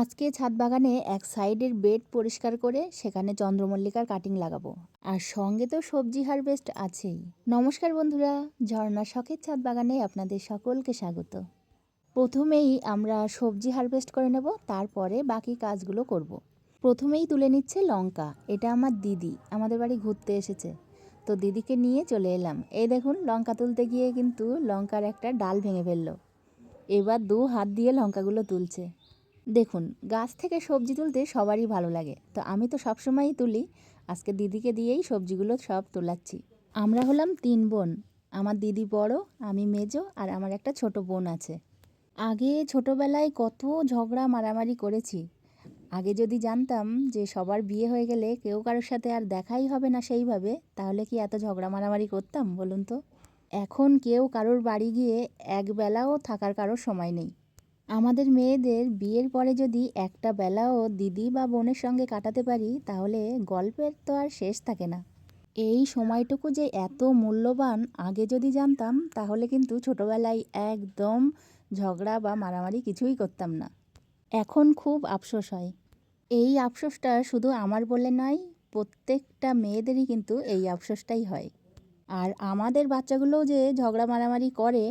আজকে ছাদ বাগানে এক সাইডের বেড পরিষ্কার করে সেখানে চন্দ্রমল্লিকার কাটিং লাগাবো। আর সঙ্গে তো সবজি হারভেস্ট আছেই। নমস্কার বন্ধুরা, ঝর্ণা শখের ছাদ বাগানে আপনাদের সকলকে স্বাগত। প্রথমেই আমরা সবজি হারভেস্ট করে নেব, তারপরে বাকি কাজগুলো করব। প্রথমেই তুলে নিচ্ছে লঙ্কা। এটা আমার দিদি আমাদের বাড়ি ঘুরতে এসেছে, তো দিদিকে নিয়ে চলে এলাম। এই দেখুন, লঙ্কা তুলতে গিয়ে কিন্তু লঙ্কার একটা ডাল ভেঙে ফেললো। এবার 2 হাত দিয়ে লঙ্কাগুলো তুলছে। দেখুন, গাছ থেকে সবজি তুলতে সবারই ভালো লাগে, তো আমি তো সবসময়ই তুলি। আজকে দিদিকে দিয়েই সবজিগুলো সব তোলাচ্ছি। আমরা হলাম 3 বোন। আমার দিদি বড়, আমি মেজো, আর আমার একটা ছোট বোন আছে। আগে ছোটবেলায় কত ঝগড়া মারামারি করেছি। আগে যদি জানতাম যে সবার বিয়ে হয়ে গেলে কেউ কারোর সাথে আর দেখাই হবে না সেইভাবে, তাহলে কি এত ঝগড়া মারামারি করতাম বলুন তো। এখন কেউ কারোর বাড়ি গিয়ে একবেলাও থাকার কারোর সময় নেই। আমাদের মেয়েদের বিয়ের পরে যদি একটা বেলাও দিদি বা বোনের সঙ্গে কাটাতে পারি, তাহলে গল্পের তো আর শেষ থাকে না। এই সময়টুকু যে এত মূল্যবান, আগে যদি জানতাম তাহলে কিন্তু ছোটবেলায় একদম ঝগড়া বা মারামারি কিছুই করতাম না। এখন খুব আফসোস হয়। এই আফসোসটা শুধু আমার বলে নয়, প্রত্যেকটা মেয়েদেরই কিন্তু এই আফসোসটাই হয়। আর আমাদের বাচ্চাগুলোও যে ঝগড়া মারামারি করে,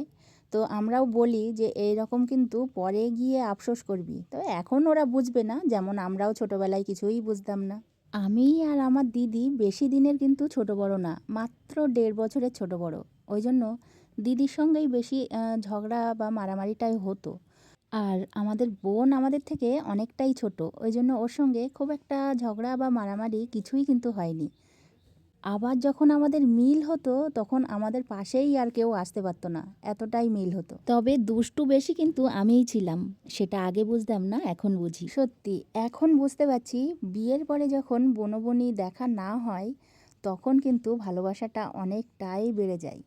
তো আমরাও বলি যে এই রকম কিন্তু পরে গিয়ে আফসোস করবি। তো এখন ওরা বুঝবে না, যেমন আমরাও ছোটবেলায় কিছুই বুঝতাম না। আমি আর আমার দিদি বেশি দিনের কিন্তু ছোট বড় না, মাত্র 1.5 বছরের ছোট বড়। ওই জন্য দিদির সঙ্গেই বেশি ঝগড়া বা মারামারিটাই হতো। আর আমাদের বোন আমাদের থেকে অনেকটাই ছোট, ওই জন্য ওর সঙ্গে খুব একটা ঝগড়া বা মারামারি কিছুই কিন্তু হয়নি। আবার যখন আমাদের মিল হতো, তখন আমাদের পাশেই আর কেউ আসতে পারতো না, এতটাই মিল হতো। তবে দুষ্টু বেশি কিন্তু আমিই ছিলাম। সেটা আগে বুঝতাম না, এখন বুঝি। সত্যি এখন বুঝতে পারছি, বিয়ের পরে যখন বোনবোনি দেখা না হয়, তখন কিন্তু ভালোবাসাটা অনেকটাই বেড়ে যায়।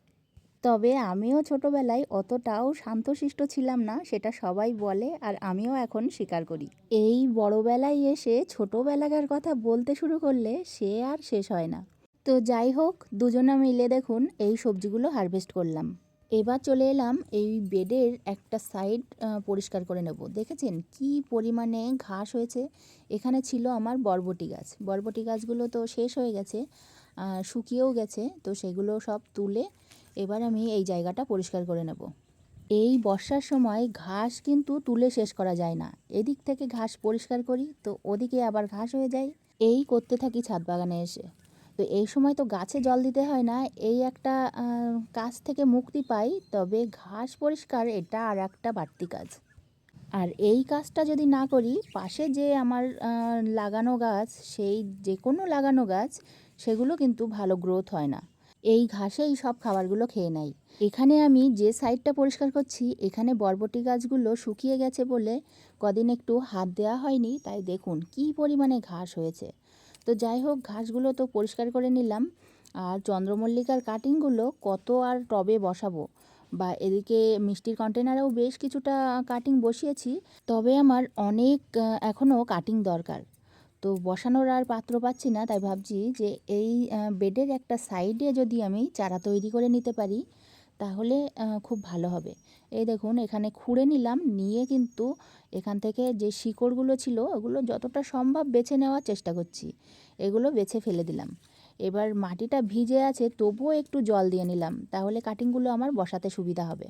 তবে আমিও ছোটবেলায় অতটাও শান্তশিষ্ট ছিলাম না, সেটা সবাই বলে, আর আমিও এখন স্বীকার করি। এই বড়বেলায় এসে ছোটবেলাকার কথা বলতে শুরু করলে সে আর শেষ হয় না। তো যাই হোক, দুজনা মিলে দেখুন এই সবজিগুলো হারভেস্ট করলাম। এবার চলে এলাম এই বেডের একটা সাইড পরিষ্কার করে নেব। দেখেছেন কি পরিমাণে ঘাস হয়েছে। এখানে ছিল আমার বরবটি গাছ। বরবটি গাছগুলো তো শেষ হয়ে গেছে, শুকিয়েও গেছে, তো সেগুলো সব তুলে এবার আমি এই জায়গাটা পরিষ্কার করে নেব। এই বর্ষার সময় ঘাস কিন্তু তুলে শেষ করা যায় না। এদিক থেকে ঘাস পরিষ্কার করি, তো ওদিকে আবার ঘাস হয়ে যায়। এই করতে থাকি ছাদ বাগানে এসে। তো এই সময় তো গাছে জল দিতে হয় না, এই একটা কাজ থেকে মুক্তি পাই। তবে ঘাস পরিষ্কার এটা আর একটা বাড়তি কাজ। আর এই কাজটা যদি না করি, পাশে যে আমার লাগানো গাছ, সেই যে কোনো লাগানো গাছ, সেগুলো কিন্তু ভালো গ্রোথ হয় না। এই ঘাসেই সব খাবারগুলো খেয়ে নেয়। এখানে আমি যে সাইডটা পরিষ্কার করছি, এখানে বরবটি গাছগুলো শুকিয়ে গেছে বলে কদিন একটু হাত দেওয়া হয়নি, তাই দেখুন কি পরিমাণে ঘাস হয়েছে। তো যাই হোক, ঘাসগুলো তো পরিষ্কার করে নিলাম। আর চন্দ্রমল্লিকার কাটিংগুলো কত আর টবে বসাবো, বা এদিকে মিষ্টির কন্টেনারেও বেশ কিছুটা কাটিং বসিয়েছি। তবে আমার অনেক এখনও কাটিং দরকার। তো বসানোর আর পাত্র পাচ্ছি না, তাই ভাবছি যে এই বেডের একটা সাইডে যদি আমি চারা তৈরি করে নিতে পারি, তাহলে খুব ভালো হবে। এই দেখুন, এখানে খুঁড়ে নিলাম, নিয়ে কিন্তু এখান থেকে যে শিকড়গুলো ছিল ওগুলো যতটা সম্ভব বেছে নেওয়ার চেষ্টা করছি। এগুলো বেছে ফেলে দিলাম। এবার মাটিটা ভিজে আছে, তবুও একটু জল দিয়ে নিলাম, তাহলে কাটিংগুলো আমার বসাতে সুবিধা হবে।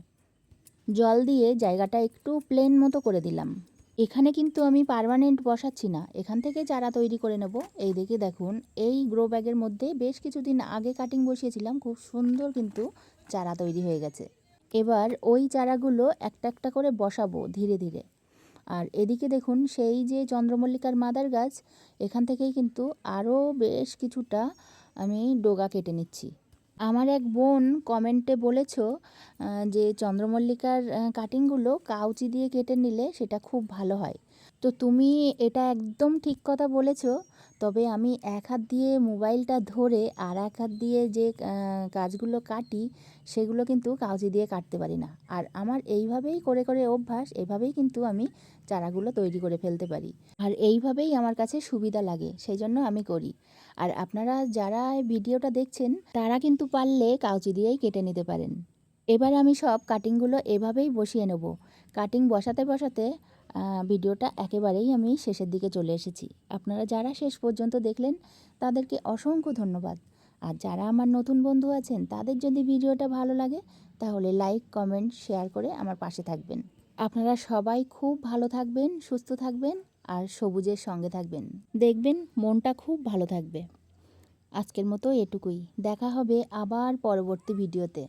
জল দিয়ে জায়গাটা একটু প্লেন মতো করে দিলাম। এখানে কিন্তু আমি পার্মানেন্ট বসাচ্ছি না, এখান থেকে চারা তৈরি করে নেব। এই দিকে দেখুন, এই গ্রো ব্যাগের মধ্যে বেশ কিছুদিন আগে কাটিং বসিয়েছিলাম, খুব সুন্দর কিন্তু চারা তৈরি হয়ে গেছে। এবার ওই চারাগুলো একটা একটা করে বসাবো ধীরে ধীরে। আর এদিকে দেখুন, সেই যে চন্দ্রমল্লিকার মাদার গাছ, এখান থেকেই কিন্তু আরও বেশ কিছুটা আমি ডগা কেটে নিচ্ছি। আমার এক বোন কমেন্টে বলেছ যে চন্দ্রমল্লিকার কাটিংগুলো কাউচি দিয়ে কেটে নিলে সেটা খুব ভালো হয়। তো তুমি এটা একদম ঠিক কথা বলেছ। তবে আমি এক হাত দিয়ে মোবাইলটা ধরে আর এক হাত দিয়ে যে কাজগুলো কাটি, সেগুলো কিন্তু কাউচি দিয়ে কাটতে পারি না। আর আমার এইভাবেই করে করে অভ্যাস, এভাবেই কিন্তু আমি চারাগুলো তৈরি করে ফেলতে পারি। আর এইভাবেই আমার কাছে সুবিধা লাগে, সেই জন্য আমি করি। আর আপনারা যারা ভিডিওটা দেখছেন, তারা কিন্তু পারলে কাউচি দিয়েই কেটে নিতে পারেন। এবার আমি সব কাটিংগুলো এভাবেই বসিয়ে নেব। কাটিং বসাতে বসাতে ভিডিওটা একেবারেই আমি শেষের দিকে চলে এসেছি। আপনারা যারা শেষ পর্যন্ত দেখলেন তাদেরকে অসংখ্য ধন্যবাদ। আর যারা আমার নতুন বন্ধু আছেন তাদের যদি ভিডিওটা ভালো লাগে তাহলে লাইক, কমেন্ট, শেয়ার করে আমার পাশে থাকবেন। আপনারা সবাই খুব ভালো থাকবেন, সুস্থ থাকবেন আর সবুজের সঙ্গে থাকবেন। দেখবেন মনটা খুব ভালো থাকবে। আজকের মতো এটুকুই। দেখা হবে আবার পরবর্তী ভিডিওতে।